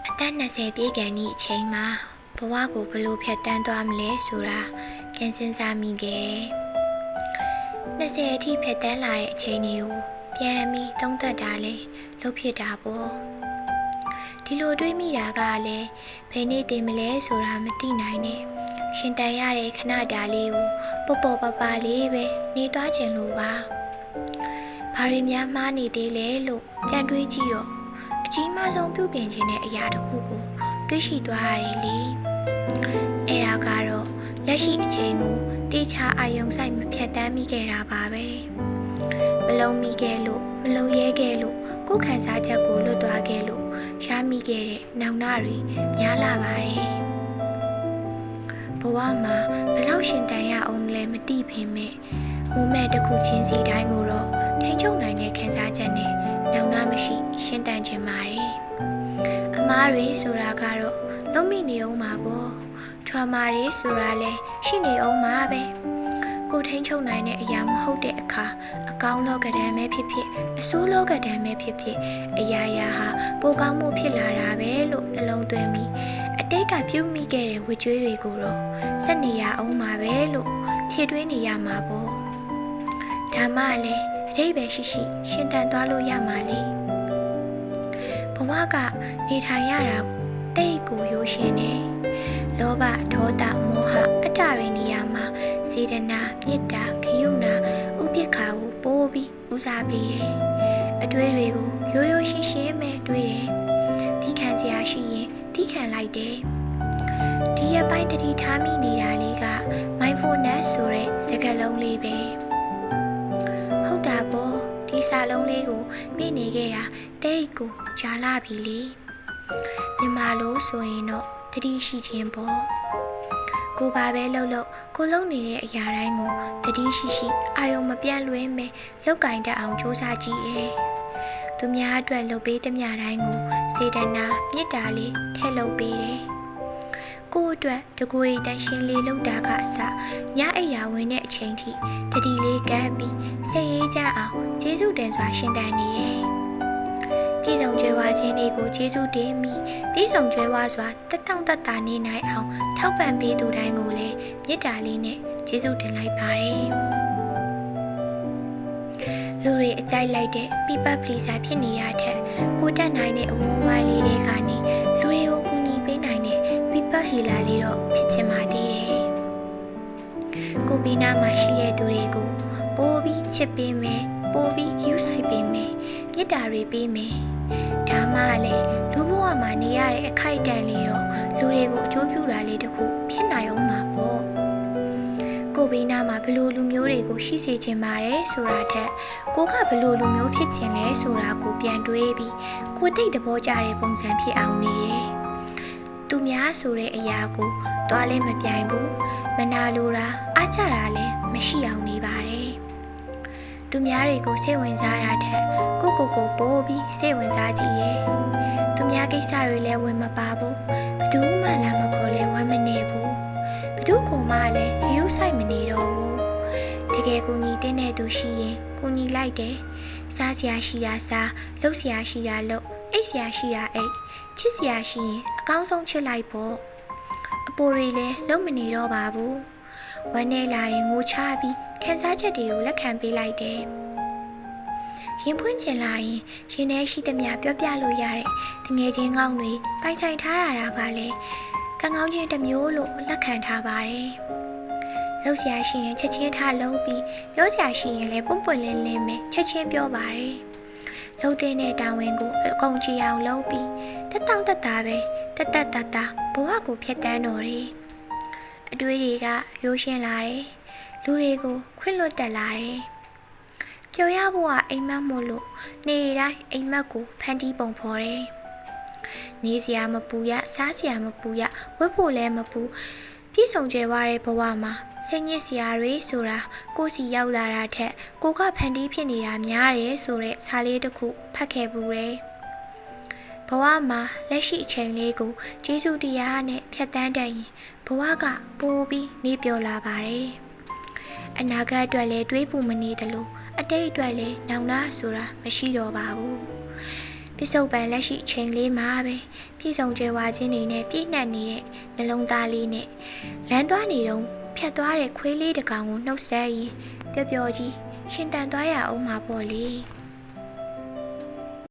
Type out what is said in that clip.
အသက်20ပြည့်ကန်ဤအချိန်မှာဘဝကိုဘလို့ဖြတ်တန်းသွားမလဲဆိုတာပြန်စဉ်းစားမိခဲ့တယ်။20အထိဖြတ်တန်းလာတဲ့အချိန်တွေကိုပြန်ပြီးသုံးသပ်တာလဲလုပ်ဖြစ်တာပေါ့။ဒီလိုတွေးမိတာကလည်းဘယ်နေ့တည်မလဲဆိုတာမသိနိုင်နဲ့။ရှင်တန်ရတဲ့ခဏတာလေးကိုပေါ့ပေါ့ပါပါလေးပဲနေသွားခြင်းလို့ပါ။ဘာတွေများမှားနေသေးလဲလို့ပြန်တွေးကြည့်တော့အကြီးမားဆုံးပြုပြင်ခြင်းတဲ့အရာတစ်ခုကိုတွေးရှိသွားရတယ်လေ။အဲ့ဒါကတော့လက်ရှိအချိန်ကိုတေချာအာရုံစိုက်မဖြတ်တန်းမိခဲ့တာပါပဲ။မလုံးမိခဲ့လို့မလုံးရဲခဲ့လို့ကိုယ်ခံစားချက်ကိုလွတ်သွားခဲ့လို့ရမိခဲ့တဲ့နောင်နာတွေများလာပါတယ်။ဘဝမှာဘယ်လောက်ရှင်တန်ရအောင်လဲမသိပေမဲ့မူမဲ့တစ်ခုချင်းစီတိုင်းကိုတော့ထိန်းချုပ်နိုင်တဲ့ခံစားချက်နဲ့နောင်နာမရှိရှင်တန်ခြင်းပါတယ်။အမားတွေဆိုတာကတော့လုံးမိနေအောင်ပါပေါ့။ထွာမာတွေဆိုတာလည်းရှိနေအောင်ပါပဲ။ကိုထိန်းချုပ်နိုင်တဲ့အရာမဟုတ်တဲ့အခါအကောင်းလောကဒဏ်ပဲဖြစ်ဖြစ်အဆိုးလောကဒဏ်ပဲဖြစ်ဖြစ်အရာရာဟာပိုကောင်းမှုဖြစ်လာတာပဲလို့နှလုံးသွင်းပြီးအတိတ်ကပြုမိခဲ့တဲ့ဝိကျွေးတွေကိုတော့စက်နေရအောင်ပါပဲလို့ဖြည့်သွင်းနေရမှာပေါ့။ဒါမှလည်းအတိတ်ပဲရှိရှိရှင်တန်သွားလို့ရမှာလေဘဝကနေထိုင်ရတာတိတ်ကိုရိုးရှင်းနေလောဘဒေါသမောဟအတ္တတွေနေရာမှာစေတနာမေတ္တာဂရုဏာဥပိ္ပခာကိုပိုးပြီးဦးစားပေးတယ်အတွေးတွေကိုရိုးရိုးရှင်းရှင်းပဲတွေးတယ်ဒီခံစရာရှိရင်ဒီခံလိုက်တယ်ဒီအပိုင်းတတိထားမိနေတာလေးက mindfulness ဆိုတဲ့စကားလုံးလေးပဲဟုတ်တာပေါ့ဒီစာလုံးလေးကိုမိနေခဲ့တာတိတ်ကိုကြာလာပြီလေမြန်မာလိုဆိုရင်တော့တတိရှိခြင်းပေါ့ကိုပါပဲလှုပ်ကိုလုံနေတဲ့အရာတိုင်းကိုတတိရှိအာယုံမပြတ်လွဲမဲ့လောက်ကင်တတ်အောင်စူးစမ်းကြည့်ရဲ့သူများအတွက်လုပ်ပေးသမျှတိုင်းကိုစေတနာမေတ္တာလေးထည့်လုပ်ပေးတယ်ကိုယ့်အတွက်တကွေတန်ရှင်းလေးလုပ်တာကအစညအိယာဝင်တဲ့အချိန်ထိတတိလေးကမ်းပြီးစိတ်ရေးချအောင်ကျေးဇူးတင်စွာရှင်တန်နေရဲ့ပြည်စုံကျွဲဝါခြင်းတွေကိုကျေးဇူးတင်မိပြည်စုံကျွဲဝါစွာတက်တောင့်တက်တာနေနိုင်အောင်ထောက်ပံ့ပေးသူတိုင်းကိုလည်းမေတ္တာလေးနဲ့ကျေးဇူးတင်လိုက်ပါတယ်လူတွေအကြိုက်လိုက်တဲ့ people pleaser ဖြစ်နေရတဲ့ကိုတက်နိုင်တဲ့အဝန်းဝိုင်းလေးတွေကနေလူတွေကိုကူညီပေးနိုင်တဲ့ people healer လေးတော့ဖြစ်ချင်ပါသေးတယ်ကိုဘီနာမှာရှိတဲ့သူတွေကိုပိုးပြီးချစ်ပေးမယ်ပိုးပြီးကျူးဆိုင်ပေးမယ်မေတ္တာတွေပေးမယ်ဒါမှလည်းလူဘဝမှာနေရတဲ့အခိုက်အတန့်လေးတော့လူတွေကိုအကျိုးပြုတာလေးတခုဖြစ်နိုင်အောင်မှာပေါ့ကိုဘီနာမှာဘလို့လူမျိုးတွေကိုရှိစေချင်ပါတယ်ဆိုတာထက်ကိုကဘလို့လူမျိုးဖြစ်ချင်လဲဆိုတာကိုပြန်တွေးပြီးကိုတိတ်တဘောကြတဲ့ပုံစံဖြစ်အောင်နေရဲ့သူများဆိုတဲ့အရာကိုတွားလဲမပြိုင်ဘူးမနာလိုတာအားချတာလည်းမရှိအောင်နေပါတယ်သူများတွေကိုစိတ်ဝင်စားတာထက်ကိုပိုးပြီးစိတ်ဝင်စားကြည့်ရဲ့သူများကိစ္စတွေလည်းဝင်မပါဘူးဘယ်သူမှလာမခေါ်လဲဝမ်းမနေဘူးဘယ်သူကမှလည်းယူဆိုင်မနေတော့ဘူးတကယ်ကိုညီတင်းတဲ့သူရှိရင်ကိုညီလိုက်တယ်စားစရာရှိတာစားလှုပ်စရာရှိတာလှုပ်အိတ်စရာရှိတာအိတ်ချစ်စရာရှိရင်အကောင်းဆုံးချစ်လိုက်ပေါ့အပိုတွေလည်းလုံးမနေတော့ပါဘူးဝမ်းနေလာရင်ငိုချပြီးခံစားချက်တွေကိုလက်ခံပေးလိုက်တယ်ရင်ဖွင့်ချင်လာရင်ရင်ထဲရှိသမျှပြောပြလို့ရတဲ့တငယ်ချင်းကောင်းတွေပိုင်ဆိုင်ထားရတာကလည်းကံကောင်းခြင်းတစ်မျိုးလို့လက်ခံထားပါတယ်လှုပ်ရှားရှိရင်ချက်ချင်းထားလုံးပြီးပြောစရာရှိရင်လည်းပွန့်ပွန့်လင်းလင်းပဲချက်ချင်းပြောပါတယ်လှုပ်တဲ့တာဝန်ကိုအကုန်ကြည့်အောင်လုပ်ပြီးတက်တောင့်တက်တာပဲတက်တက်တာတာဘဝကိုဖျက်တမ်းတော်တယ်အတွေးတွေကရိုးရှင်းလာတယ်လူတွေကိုခွင့်လွတ်တက်လာတယ်ကြော်ရဖို့ကအိမ်မက်မို့လို့နေတိုင်းအိမ်မက်ကိုဖန်တီးပုံဖော်တယ်နေစရာမပူရစားစရာမပူရဝတ်ဖို့လည်းမပူပြည့်စုံကြွယ်ဝတဲ့ဘဝမှာစိတ်ညစ်စရာတွေဆိုတာကိုယ်စီရောက်လာတာထက်ကိုကဖန်တီးဖြစ်နေတာများတယ်ဆိုတဲ့စာလေးတစ်ခုဖတ်ခဲ့ပူတယ်ဘဝမှာလက်ရှိအချိန်လေးကိုကျေးဇူးတရားနဲ့ဖြတ်တန်းတတ်ရင်ဘဝကပိုးပြီးနေပြောလာပါတယ်အနာဂတ်အတွက်လည်းတွေးဖို့မနေသလိုအတိတ်အတွက်လည်းနောင်နာဆိုတာမရှိတော့ပါဘူး ပြစ္ဆုတ်ပန်လက်ရှိအချိန်လေးမှာပဲပြည်စုံကြွယ်ဝခြင်းတွေနဲ့ပြည့်နှက်နေတဲ့နှလုံးသားလေးနဲ့လမ်းသွားနေတော့ဖြတ်သွားတဲ့ခွေးလေးတစ်ကောင်ကိုနှုတ်ဆက်ရင်ပျော်ပျော်ကြီးရှင်တန်သွားရအောင်မှာပေါ့လေ။